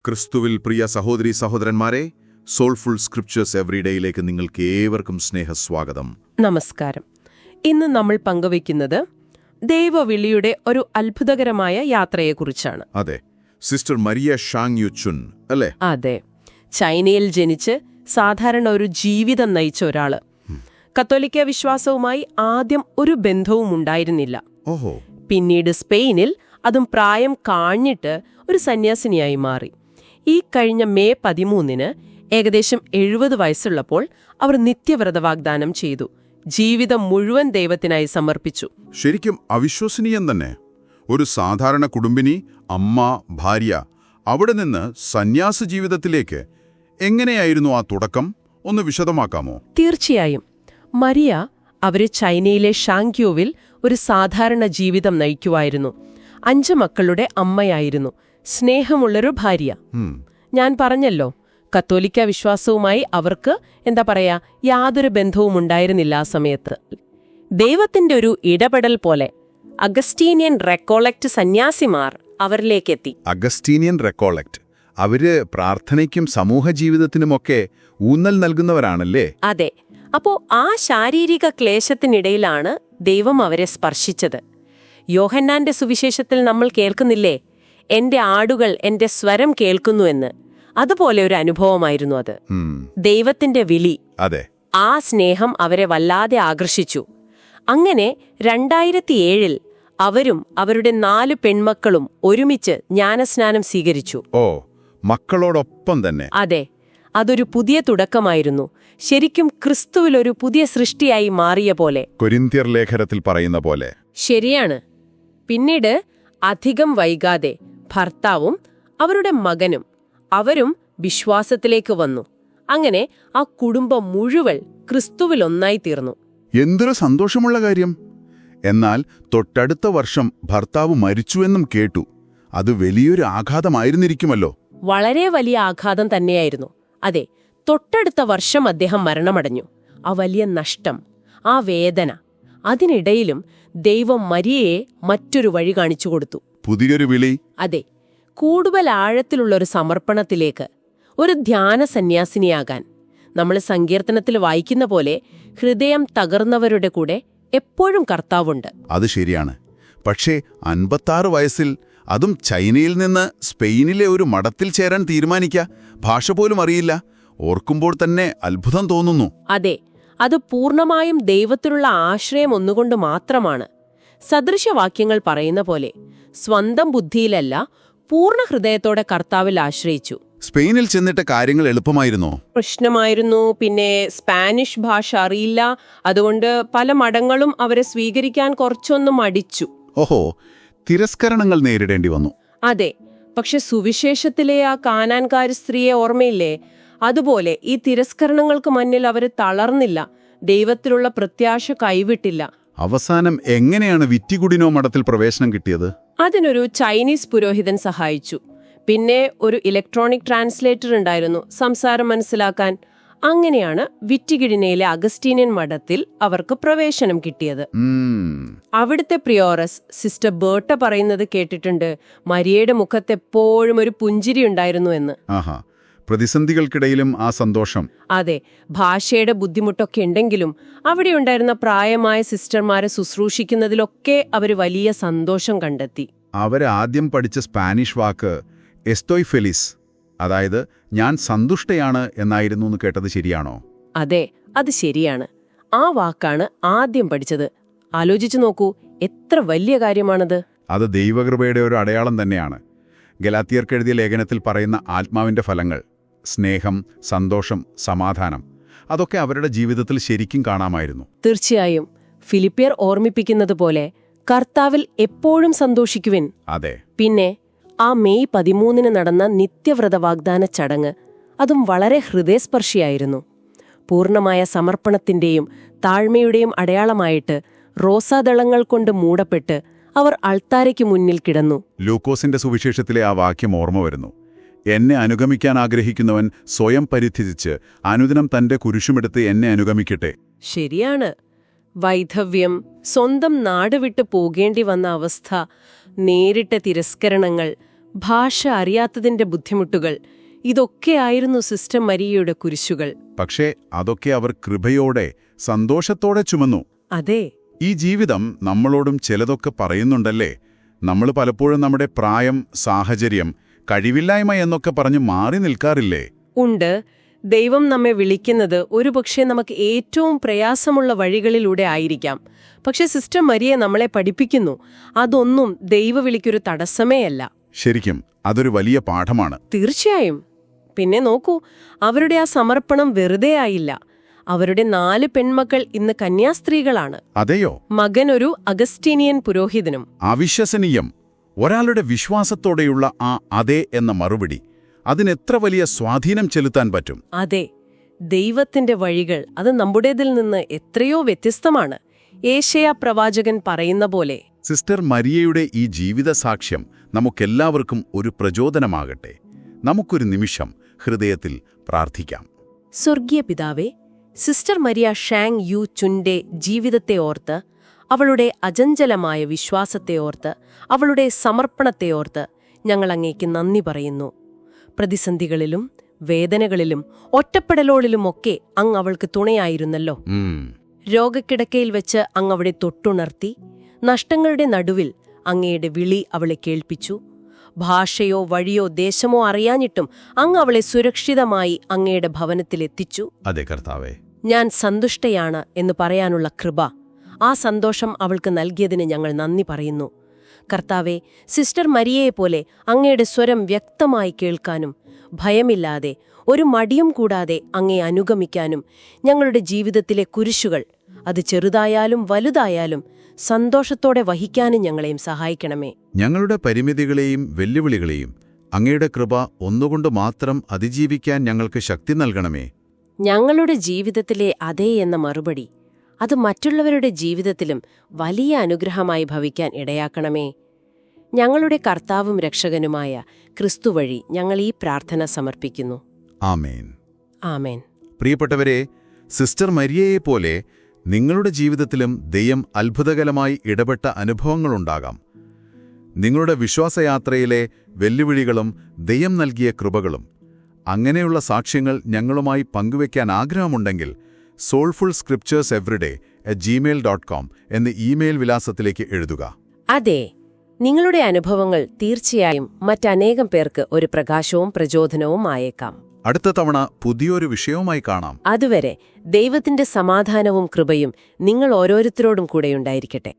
ക്രിസ്തുവിൽ പ്രിയ സഹോദരീ സഹോദരന്മാരെ, സോൾഫുൾ സ്ക്രിപ്ചേഴ്സ് എവറിഡേയിലേക്ക് നിങ്ങൾക്ക് ഏവർക്കും സ്നേഹസ്വാഗതം. നമസ്കാരം. ഇന്ന് നമ്മൾ പങ്കുവയ്ക്കുന്നത് ദൈവവിളിയുടെ ഒരു അത്ഭുതകരമായ യാത്രയെക്കുറിച്ചാണ്. അതെ, sister Maria Shang U Joon അല്ലേ? അതെ, ചൈനയിൽ ജനിച്ച് സാധാരണ ഒരു ജീവിതം നയിച്ച ഒരാള്. കത്തോലിക്ക വിശ്വാസവുമായി ആദ്യം ഒരു ബന്ധവും ഉണ്ടായിരുന്നില്ല. ഓഹോ. പിന്നീട് സ്പെയിനിൽ, അതും പ്രായം കാഞ്ഞിട്ട്, ഒരു സന്യാസിനിയായി മാറി. ഈ കഴിഞ്ഞ മെയ് 13 ഏകദേശം 70 വയസ്സുള്ളപ്പോൾ അവർ നിത്യവ്രത വാഗ്ദാനം ചെയ്തു. ജീവിതം മുഴുവൻ ദൈവത്തിനായി സമർപ്പിച്ചു. ശരിക്കും അവിശ്വസനീയം തന്നെ. ഒരു സാധാരണ കുടുംബിനി, അമ്മ, ഭാര്യ, അവിടെ നിന്ന് സന്യാസ ജീവിതത്തിലേക്ക്. എങ്ങനെയായിരുന്നു ആ തുടക്കം? ഒന്ന് വിശദമാക്കാമോ? തീർച്ചയായും. മരിയ അവര് ചൈനയിലെ ഷാങ്ക്യോവിൽ ഒരു സാധാരണ ജീവിതം നയിക്കുമായിരുന്നു. 5 മക്കളുടെ അമ്മയായിരുന്നു. സ്നേഹമുള്ളൊരു ഭാര്യ. ഞാൻ പറഞ്ഞല്ലോ, കത്തോലിക്ക വിശ്വാസവുമായി അവർക്ക് യാതൊരു ബന്ധവും ഉണ്ടായിരുന്നില്ല ആ സമയത്ത്. ദൈവത്തിന്റെ ഒരു ഇടപെടൽ പോലെ അഗസ്റ്റീനിയൻ റെക്കോളക്റ്റ് സന്യാസിമാർ അവരിലേക്കെത്തി. അഗസ്റ്റീനിയൻ റെക്കോളക്റ്റ്, അവര് പ്രാർത്ഥനയ്ക്കും സമൂഹ ജീവിതത്തിനുമൊക്കെ ഊന്നൽ നൽകുന്നവരാണല്ലേ? അതെ. അപ്പോ ആ ശാരീരിക ക്ലേശത്തിനിടയിലാണ് ദൈവം അവരെ സ്പർശിച്ചത്. യോഹന്നാന്റെ സുവിശേഷത്തിൽ നമ്മൾ കേൾക്കുന്നില്ലേ, എന്റെ ആടുകൾ എന്റെ സ്വരം കേൾക്കുന്നു എന്ന്. അതുപോലെ ഒരു അനുഭവമായിരുന്നു അത്. ദൈവത്തിന്റെ വിളി. അതെ. ആ സ്നേഹം അവരെ വല്ലാതെ ആകർഷിച്ചു. അങ്ങനെ 2007 അവരും അവരുടെ 4 പെൺമക്കളും ഒരുമിച്ച് ജ്ഞാനസ്നാനം സ്വീകരിച്ചു. ഓ, മക്കളോടൊപ്പം തന്നെ. അതെ, അതൊരു പുതിയ തുടക്കമായിരുന്നു. ശരിക്കും ക്രിസ്തുവിലൊരു പുതിയ സൃഷ്ടിയായി മാറിയ പോലെ. കൊരിന്ത്യർ ലേഖനത്തിൽ പറയുന്ന പോലെ. ശരിയാണ്. പിന്നീട് അധികം വൈകാതെ ഭർത്താവും അവരുടെ മകനും അവരും വിശ്വാസത്തിലേക്ക് വന്നു. അങ്ങനെ ആ കുടുംബം മുഴുവൻ ക്രിസ്തുവിൽ ഒന്നായി തീർന്നു. എന്തൊരു സന്തോഷമുള്ള കാര്യം. എന്നാൽ തൊട്ടടുത്ത വർഷം ഭർത്താവ് മരിച്ചുവെന്നും കേട്ടു. അത് വലിയൊരു ആഘാതമായിരുന്നിരിക്കുമല്ലോ. വളരെ വലിയ ആഘാതം തന്നെയായിരുന്നു. അതെ, തൊട്ടടുത്ത വർഷം അദ്ദേഹം മരണമടഞ്ഞു. ആ വലിയ നഷ്ടം, ആ വേദന, അതിനിടയിലും ദൈവം മരിയയെ മറ്റൊരു വഴി കാണിച്ചു കൊടുത്തു. പുതിയൊരു വിളി. അതെ, കൂടുതൽ ആഴത്തിലുള്ളൊരു സമർപ്പണത്തിലേക്ക്, ഒരു ധ്യാന സന്യാസിനിയാകാൻ. നമ്മൾ സങ്കീർത്തനത്തിൽ വായിക്കുന്ന പോലെ ഹൃദയം തകർന്നവരുടെ കൂടെ എപ്പോഴും കർത്താവുണ്ട്. അത് ശരിയാണ്. പക്ഷേ 56 വയസ്സിൽ, അതും ചൈനയിൽ നിന്ന് സ്പെയിനിലെ ഒരു മഠത്തിൽ ചേരാൻ തീരുമാനിക്കുക. ഭാഷ പോലും അറിയില്ല. ഓർക്കുമ്പോൾ തന്നെ അത്ഭുതം തോന്നുന്നു. അതെ, അത് പൂർണ്ണമായും ദൈവത്തിലുള്ള ആശ്രയം ഒന്നുകൊണ്ട് മാത്രമാണ്. സദൃശവാക്യങ്ങൾ പറയുന്ന പോലെ സ്വന്തം ബുദ്ധിയിലല്ല, പൂർണ്ണ ഹൃദയത്തോടെ കർത്താവിൽ ആശ്രയിച്ചു. സ്പെയിനിൽ ചെന്നിട്ട് കാര്യങ്ങൾ എളുപ്പമായിരുന്നോ? പ്രശ്നമായിരുന്നു. പിന്നെ സ്പാനിഷ് ഭാഷ അറിയില്ല. അതുകൊണ്ട് പല മഠങ്ങളും അവരെ സ്വീകരിക്കാൻ കുറച്ചൊന്നും മടിച്ചു. ഓഹോ, തിരസ്കരണങ്ങൾ നേരിടേണ്ടി വന്നു. അതെ, പക്ഷെ സുവിശേഷത്തിലെ ആ കാനാൻകാരി സ്ത്രീയെ ഓർമ്മയില്ലേ? അതുപോലെ ഈ തിരസ്കരണങ്ങൾക്ക് മുന്നിൽ അവർ തളർന്നില്ല. ദൈവത്തിലുള്ള പ്രത്യാശ കൈവിട്ടില്ല. അവസാനം എങ്ങനെയാണ് വിറ്റിഗുഡിനോ മഠത്തിൽ പ്രവേശനം കിട്ടിയത്? അതിനൊരു ചൈനീസ് പുരോഹിതൻ സഹായിച്ചു. പിന്നെ ഒരു ഇലക്ട്രോണിക് ട്രാൻസ്ലേറ്റർ ഉണ്ടായിരുന്നു സംസാരം മനസ്സിലാക്കാൻ. അങ്ങനെയാണ് വിറ്റിഗിഡിനയിലെ അഗസ്റ്റീനിയൻ മഠത്തിൽ അവർക്ക് പ്രവേശനം കിട്ടിയത്. അവിടുത്തെ പ്രിയോറസ് സിസ്റ്റർ ബേർട്ട പറയുന്നത് കേട്ടിട്ടുണ്ട്, മരിയയുടെ മുഖത്തെപ്പോഴും ഒരു പുഞ്ചിരി ഉണ്ടായിരുന്നു എന്ന്. പ്രതിസന്ധികൾക്കിടയിലും ആ സന്തോഷം. അതെ, ഭാഷയുടെ ബുദ്ധിമുട്ടൊക്കെ ഉണ്ടെങ്കിലും അവിടെ ഉണ്ടായിരുന്ന പ്രായമായ സിസ്റ്റർമാരെ ശുശ്രൂഷിക്കുന്നതിലൊക്കെ അവർ വലിയ സന്തോഷം കണ്ടെത്തി. അവരാദ്യം പഠിച്ച സ്പാനിഷ് വാക്ക് എസ്റ്റോയ് ഫെലിസ്, അതായത് ഞാൻ സന്തുഷ്ടയാണ് എന്നായിരുന്നു എന്ന് കേട്ടത് ശരിയാണോ? അതെ, അത് ശരിയാണ്. ആ വാക്കാണ് ആദ്യം പഠിച്ചത്. ആലോചിച്ചു നോക്കൂ, എത്ര വലിയ കാര്യമാണത്. അത് ദൈവകൃപയുടെ ഒരു അടയാളം തന്നെയാണ്. ഗലാത്യർക്കെഴുതിയ ലേഖനത്തിൽ പറയുന്ന ആത്മാവിന്റെ ഫലങ്ങൾ, സ്നേഹം, സന്തോഷം, സമാധാനം, അതൊക്കെ അവരുടെ ജീവിതത്തിൽ ശരിക്കും കാണാമായിരുന്നു. തീർച്ചയായും. ഫിലിപ്പിയർ ഓർമ്മിപ്പിക്കുന്നത് പോലെ കർത്താവിൽ എപ്പോഴും സന്തോഷിക്കുവിൻ. അതെ. പിന്നെ ആ മെയ് 13 നടന്ന നിത്യവ്രത വാഗ്ദാന ചടങ്ങ്, അതും വളരെ ഹൃദയസ്പർശിയായിരുന്നു. പൂർണ്ണമായ സമർപ്പണത്തിന്റെയും താഴ്മയുടെയും അടയാളമായിട്ട് റോസാദളങ്ങൾ കൊണ്ട് മൂടപ്പെട്ട് അവർ അൾത്താരയ്ക്ക് മുന്നിൽ കിടന്നു. ലൂക്കോസിന്റെ സുവിശേഷത്തിലെ ആ വാക്യം ഓർമ്മ വരുന്നു. എന്നെ അനുഗമിക്കാൻ ആഗ്രഹിക്കുന്നവൻ സ്വയം പരിത്യജിച്ച് അനുദിനം തന്റെ കുരിശുമെടുത്ത് എന്നെ അനുഗമിക്കട്ടെ. ശരിയാണ്. വൈധവ്യം, സ്വന്തം നാട് വിട്ട് പോകേണ്ടി വന്ന അവസ്ഥ, നേരിട്ട തിരസ്കരണങ്ങൾ, ഭാഷ അറിയാത്തതിന്റെ ബുദ്ധിമുട്ടുകൾ, ഇതൊക്കെയായിരുന്നു സിസ്റ്റർ മരിയയുടെ കുരിശുകൾ. പക്ഷേ അതൊക്കെ അവർ കൃപയോടെ സന്തോഷത്തോടെ ചുമന്നു. അതെ. ഈ ജീവിതം നമ്മളോടും ചിലതൊക്കെ പറയുന്നുണ്ടല്ലേ? നമ്മൾ പലപ്പോഴും നമ്മുടെ പ്രായം, സാഹചര്യം, കഴിവില്ലായ്മ എന്നൊക്കെ പറഞ്ഞ് മാറി നിൽക്കാറില്ലേ? ഉണ്ട്. ദൈവം നമ്മെ വിളിക്കുന്നത് ഒരുപക്ഷെ നമുക്ക് ഏറ്റവും പ്രയാസമുള്ള വഴികളിലൂടെ ആയിരിക്കാം. പക്ഷെ സിസ്റ്റർ മരിയ നമ്മളെ പഠിപ്പിക്കുന്നു, അതൊന്നും ദൈവവിളിക്കൊരു തടസ്സമേ അല്ല. ശരിക്കും അതൊരു വലിയ പാഠമാണ്. തീർച്ചയായും. പിന്നെ നോക്കൂ, അവരുടെ ആ സമർപ്പണം വെറുതെ ആയില്ല. അവരുടെ 4 പെൺമക്കൾ ഇന്ന് കന്യാസ്ത്രീകളാണ്. അതെയോ? മകൻ ഒരു അഗസ്റ്റീനിയൻ പുരോഹിതനും. അവിശ്വസനീയം. ഒരാളുടെ വിശ്വാസത്തോടെയുള്ള ആ അതെ എന്ന മറുപടി, അതിനെത്ര വലിയ സ്വാധീനം ചെലുത്താൻ പറ്റും. അതെ, ദൈവത്തിന്റെ വഴികൾ അത് നമ്മുടേതിൽ നിന്ന് എത്രയോ വ്യത്യസ്തമാണ്. യേശയ്യാ പ്രവാചകൻ പറയുന്ന പോലെ. സിസ്റ്റർ മരിയയുടെ ഈ ജീവിത സാക്ഷ്യം നമുക്കെല്ലാവർക്കും ഒരു പ്രചോദനമാകട്ടെ. നമുക്കൊരു നിമിഷം ഹൃദയത്തിൽ പ്രാർത്ഥിക്കാം. സ്വർഗീയ പിതാവേ, സിസ്റ്റർ മരിയ ഷാങ് യു ചുന്റെ ജീവിതത്തെ ഓർത്ത്, അവളുടെ അചഞ്ചലമായ വിശ്വാസത്തെ ഓർത്ത്, അവളുടെ സമർപ്പണത്തെ ഓർത്ത് ഞങ്ങൾ അങ്ങേക്ക് നന്ദി പറയുന്നു. പ്രതിസന്ധികളിലും വേദനകളിലും ഒറ്റപ്പെടലോളിലുമൊക്കെ അങ്ങ് അവൾക്ക് തുണയായിരുന്നല്ലോ. രോഗക്കിടക്കയിൽ വെച്ച് അങ്ങ് അവളെ തൊട്ടുണർത്തി. നഷ്ടങ്ങളുടെ നടുവിൽ അങ്ങയുടെ വിളി അവളെ കേൾപ്പിച്ചു. ഭാഷയോ വഴിയോ ദേശമോ അറിയാഞ്ഞിട്ടും അങ്ങ് അവളെ സുരക്ഷിതമായി അങ്ങയുടെ ഭവനത്തിലെത്തിച്ചു. അതെ കർത്താവേ, ഞാൻ സന്തുഷ്ടയാണ് എന്ന് പറയാനുള്ള കൃപ, ആ സന്തോഷം അവൾക്ക് നൽകിയതിന് ഞങ്ങൾ നന്ദി പറയുന്നു. കർത്താവെ, സിസ്റ്റർ മരിയയെപ്പോലെ അങ്ങയുടെ സ്വരം വ്യക്തമായി കേൾക്കാനും ഭയമില്ലാതെ ഒരു മടിയും കൂടാതെ അങ്ങേ അനുഗമിക്കാനും ഞങ്ങളുടെ ജീവിതത്തിലെ കുരിശുകൾ, അത് ചെറുതായാലും വലുതായാലും, സന്തോഷത്തോടെ വഹിക്കാനും ഞങ്ങളെയും സഹായിക്കണമേ. ഞങ്ങളുടെ പരിമിതികളെയും വെല്ലുവിളികളെയും അങ്ങയുടെ കൃപ ഒന്നുകൊണ്ട് മാത്രം അതിജീവിക്കാൻ ഞങ്ങൾക്ക് ശക്തി നൽകണമേ. ഞങ്ങളുടെ ജീവിതത്തിലെ അതേ എന്ന മറുപടി, അത് മറ്റുള്ളവരുടെ ജീവിതത്തിലും വലിയ അനുഗ്രഹമായി ഭവിക്കാൻ ഇടയാക്കണമേ. ഞങ്ങളുടെ കർത്താവും രക്ഷകനുമായ ക്രിസ്തു വഴി ഞങ്ങൾ ഈ പ്രാർത്ഥന സമർപ്പിക്കുന്നു. ആമേൻ. ആമേൻ. പ്രിയപ്പെട്ടവരെ, സിസ്റ്റർ മരിയയെപ്പോലെ നിങ്ങളുടെ ജീവിതത്തിലും ദൈവം അത്ഭുതകരമായി ഇടപെട്ട അനുഭവങ്ങളുണ്ടാകാം. നിങ്ങളുടെ വിശ്വാസയാത്രയിലെ വെല്ലുവിളികളും ദൈവം നൽകിയ കൃപകളും, അങ്ങനെയുള്ള സാക്ഷ്യങ്ങൾ ഞങ്ങളുമായി പങ്കുവയ്ക്കാൻ ആഗ്രഹമുണ്ടെങ്കിൽ soulfulscriptureseveryday@gmail.com എന്ന ഇമെയിൽ വിലാസത്തിലേക്ക് എഴുതുക. അതെ, നിങ്ങളുടെ അനുഭവങ്ങൾ തീർച്ചയായും മറ്റനേകം പേർക്ക് ഒരു പ്രകാശവും പ്രചോദനവും ആയേക്കാം. അടുത്ത തവണ പുതിയൊരു വിഷയവുമായി കാണാം. അതുവരെ ദൈവത്തിന്റെ സമാധാനവും കൃപയും നിങ്ങൾ ഓരോരുത്തരോടും കൂടെയുണ്ടായിരിക്കട്ടെ.